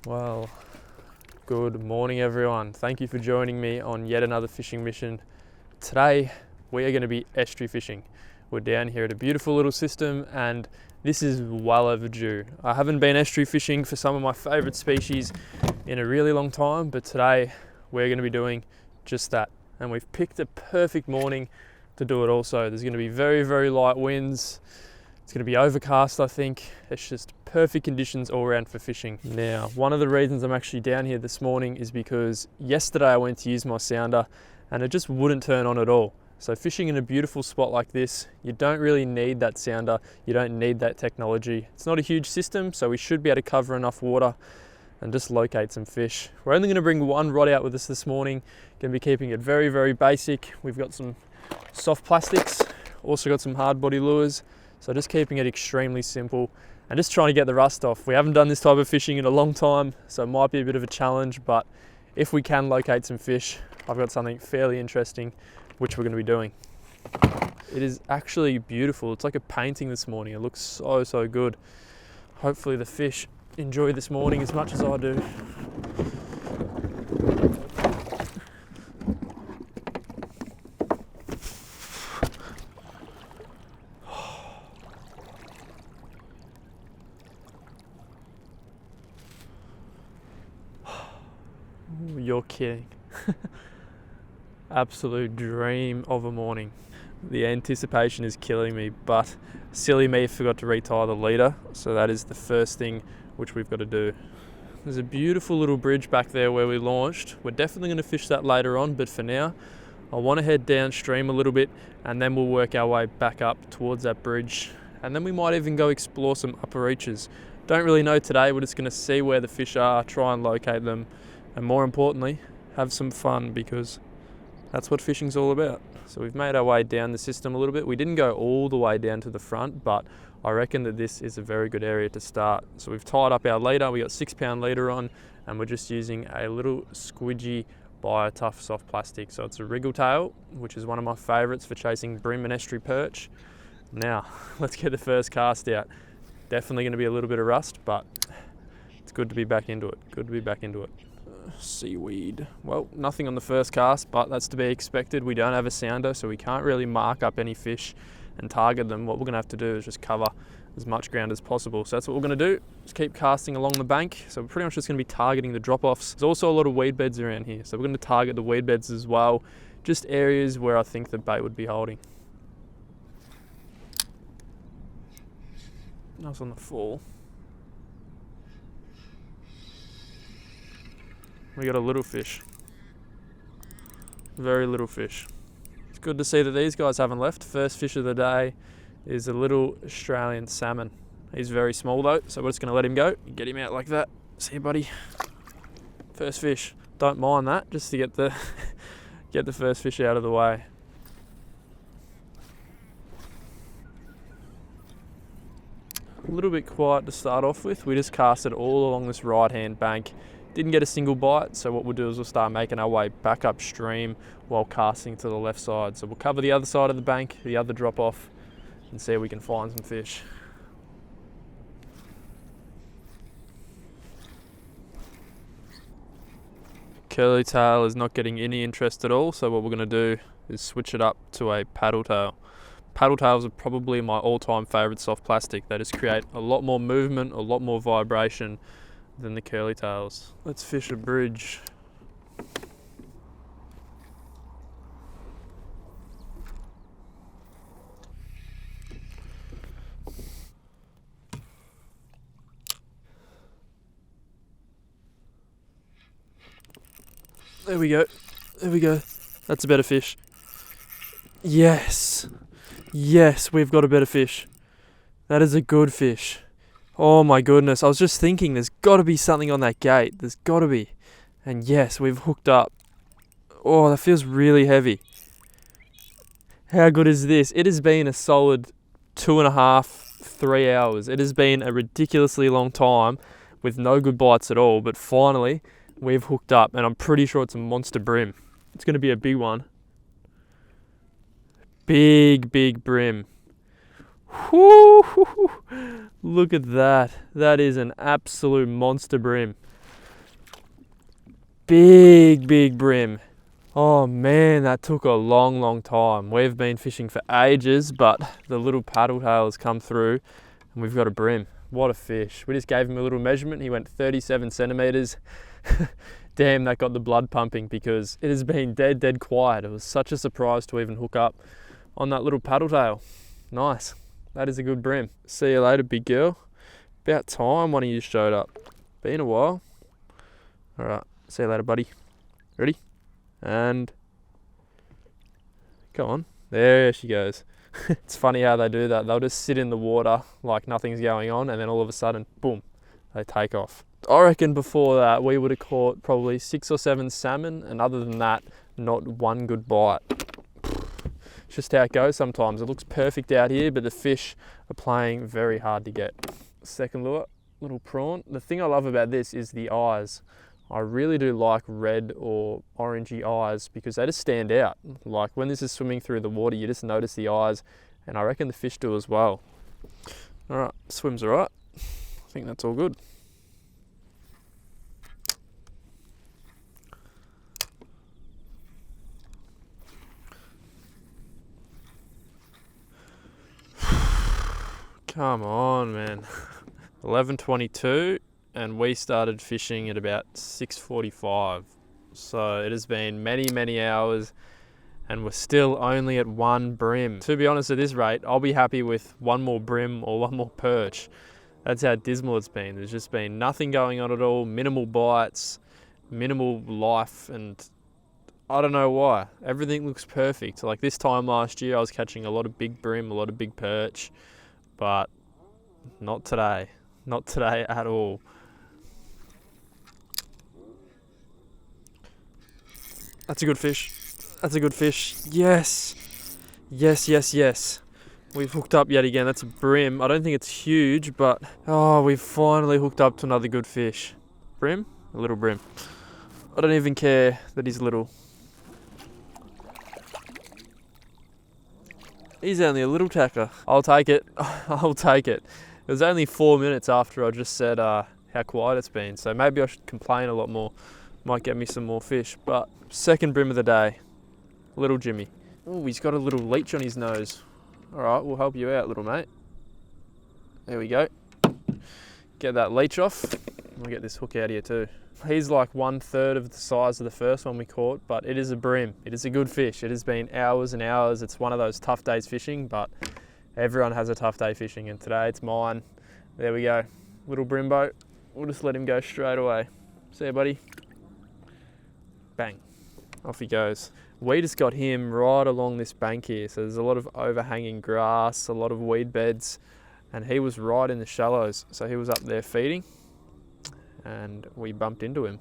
Well, good morning everyone. Thank you for joining me on yet another fishing mission. Today we are going to be estuary fishing. We're down here at a beautiful little system and this is well overdue. I haven't been estuary fishing for some of my favourite species in a really long time, but today we're going to be doing just that. And we've picked a perfect morning to do it also. There's going to be very, very light winds. It's going to be overcast, I think. It's just perfect conditions all around for fishing. Now, one of the reasons I'm actually down here this morning is because yesterday I went to use my sounder and it just wouldn't turn on at all. So fishing in a beautiful spot like this, you don't really need that sounder. You don't need that technology. It's not a huge system, so we should be able to cover enough water and just locate some fish. We're only going to bring one rod out with us this morning. Going to be keeping it very, very basic. We've got some soft plastics, also got some hard body lures. So just keeping it extremely simple and just trying to get the rust off. We haven't done this type of fishing in a long time, so it might be a bit of a challenge, but if we can locate some fish, I've got something fairly interesting which we're going to be doing. It is actually beautiful. It's like a painting this morning. It looks so, so good. Hopefully the fish enjoy this morning as much as I do. You're kidding. Absolute dream of a morning. The anticipation is killing me, but silly me forgot to retie the leader, so that is the first thing which we've got to do. There's a beautiful little bridge back there where we launched. We're definitely going to fish that later on, but for now I want to head downstream a little bit and then we'll work our way back up towards that bridge, and then we might even go explore some upper reaches. Don't really know today. We're just going to see where the fish are, try and locate them, and more importantly, have some fun, because that's what fishing's all about. So we've made our way down the system a little bit. We didn't go all the way down to the front, but I reckon that this is a very good area to start. So we've tied up our leader. We got 6-pound leader on, and we're just using a little squidgy bio-tough soft plastic. So it's a wriggle tail, which is one of my favorites for chasing brim and estuary perch. Now, let's get the first cast out. Definitely going to be a little bit of rust, but it's good to be back into it. Good to be back into it. Seaweed. Well, nothing on the first cast, but that's to be expected. We don't have a sounder, so we can't really mark up any fish and target them. What we're going to have to do is just cover as much ground as possible. So that's what we're going to do. Just keep casting along the bank. So we're pretty much just going to be targeting the drop-offs. There's also a lot of weed beds around here, so we're going to target the weed beds as well. Just areas where I think the bait would be holding. Nice on the fall. We got a little fish. Very little fish. It's good to see that these guys haven't left. First fish of the day is a little Australian salmon. He's very small though, so we're just going to let him go. Get him out like that. See you, buddy. First fish. Don't mind that, just to get the get the first fish out of the way. A little bit quiet to start off with. We just cast it all along this right hand bank. Didn't get a single bite, so what we'll do is we'll start making our way back upstream while casting to the left side. So we'll cover the other side of the bank, the other drop off, and see if we can find some fish. Curly tail is not getting any interest at all, so what we're going to do is switch it up to a paddle tail. Paddle tails are probably my all-time favourite soft plastic. They just create a lot more movement, a lot more vibration than the curly tails. Let's fish a bridge. There we go. There we go. That's a better fish. Yes. Yes, we've got a better fish. That is a good fish. Oh my goodness, I was just thinking there's got to be something on that gate. There's got to be. And yes, we've hooked up. Oh, that feels really heavy. How good is this? It has been a solid 2.5, 3 hours. It has been a ridiculously long time with no good bites at all, but finally we've hooked up, and I'm pretty sure it's a monster brim. It's going to be a big one. Big brim. Whoo! Look at that. That is an absolute monster brim. big brim. Oh man, that took a long time. We've been fishing for ages, but the little paddle tail has come through and we've got a brim. What a fish. We just gave him a little measurement. He went 37 centimeters. Damn, that got the blood pumping because it has been dead quiet. It was such a surprise to even hook up on that little paddle tail. Nice. That is a good brim. See you later, big girl. About time one of you showed up. Been a while. All right, see you later, buddy. Ready? And go on. There she goes. It's funny how they do that. They'll just sit in the water like nothing's going on, and then all of a sudden, boom, they take off. I reckon before that we would have caught probably 6 or 7 salmon, and other than that, not one good bite. It's just how it goes sometimes. It looks perfect out here, but the fish are playing very hard to get. Second lure, little prawn. The thing I love about this is the eyes. I really do like red or orangey eyes because they just stand out. Like when this is swimming through the water, you just notice the eyes, and I reckon the fish do as well. All right, swims all right. I think that's all good. Come on, man. 11:22, and we started fishing at about 6:45. So it has been many hours, and we're still only at 1 brim. To be honest, at this rate, I'll be happy with 1 more brim or 1 more perch. That's how dismal it's been. There's just been nothing going on at all, minimal bites, minimal life, and I don't know why. Everything looks perfect. Like this time last year, I was catching a lot of big brim, a lot of big perch, but not today. Not today at all. That's a good fish. That's a good fish. Yes. Yes. We've hooked up yet again. That's a brim. I don't think it's huge, but oh, we've finally hooked up to another good fish. Brim? A little brim. I don't even care that he's little. He's only a little tacker. I'll take it. I'll take it. It was only 4 minutes after I just said how quiet it's been, so maybe I should complain a lot more. Might get me some more fish. But second brim of the day, little Jimmy. Oh, he's got a little leech on his nose. All right, we'll help you out, little mate. There we go. Get that leech off. We'll get this hook out here too. He's like 1/3 of the size of the first one we caught, but it is a brim. It is a good fish. It has been hours and hours. It's one of those tough days fishing, but everyone has a tough day fishing, and today it's mine. There we go. Little brim boat. We'll just let him go straight away. See ya, buddy. Bang. Off he goes. We just got him right along this bank here, so there's a lot of overhanging grass, a lot of weed beds, and he was right in the shallows. So he was up there feeding, and we bumped into him.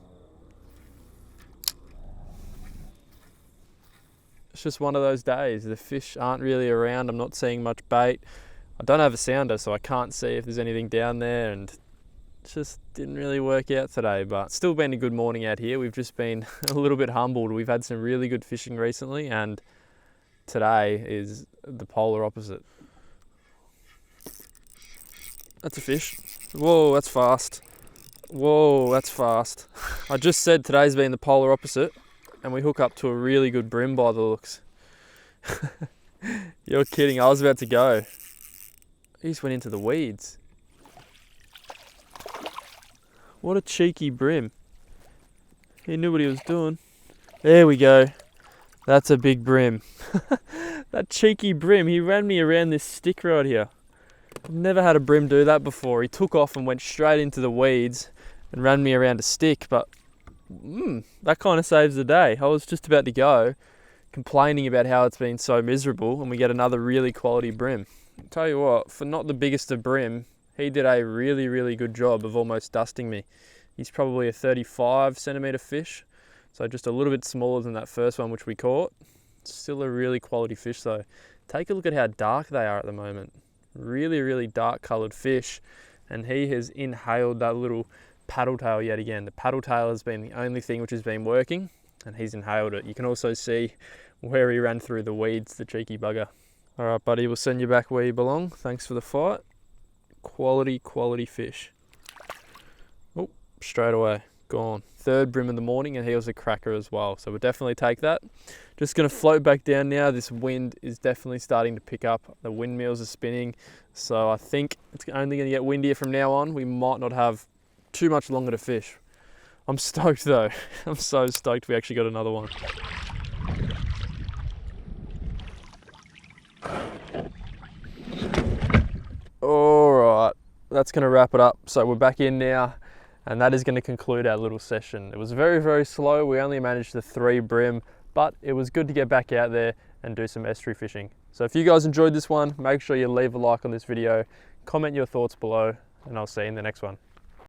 It's just one of those days. The fish aren't really around. I'm not seeing much bait. I don't have a sounder, so I can't see if there's anything down there, and it just didn't really work out today. But it's still been a good morning out here. We've just been a little bit humbled. We've had some really good fishing recently, and today is the polar opposite. That's a fish. Whoa, that's fast. Whoa, that's fast. I just said today's been the polar opposite, and we hook up to a really good brim by the looks. You're kidding, I was about to go. He just went into the weeds. What a cheeky brim. He knew what he was doing. There we go. That's a big brim. That cheeky brim, he ran me around this stick right here. I've never had a brim do that before. He took off and went straight into the weeds and ran me around a stick, but that kind of saves the day. I was just about to go, complaining about how it's been so miserable, and we get another really quality brim. I'll tell you what, for not the biggest of brim, he did a really good job of almost dusting me. He's probably a 35 centimeter fish, so just a little bit smaller than that first one which we caught. Still a really quality fish though. Take a look at how dark they are at the moment. Really dark coloured fish, and he has inhaled that little paddle tail yet again. The paddle tail has been the only thing which has been working, and he's inhaled it. You can also see where he ran through the weeds, the cheeky bugger. All right, buddy, we'll send you back where you belong. Thanks for the fight. Quality fish. Oh, straight away. gone. Third brim in the morning, and he was a cracker as well. So we'll definitely take that. Just gonna float back down now. This wind is definitely starting to pick up. The windmills are spinning. So I think it's only gonna get windier from now on. We might not have too much longer to fish. I'm stoked though. I'm so stoked we actually got another one. All right, that's gonna wrap it up. So we're back in now, and that is gonna conclude our little session. It was very, very slow. We only managed the 3 brim, but it was good to get back out there and do some estuary fishing. So if you guys enjoyed this one, make sure you leave a like on this video, comment your thoughts below, and I'll see you in the next one.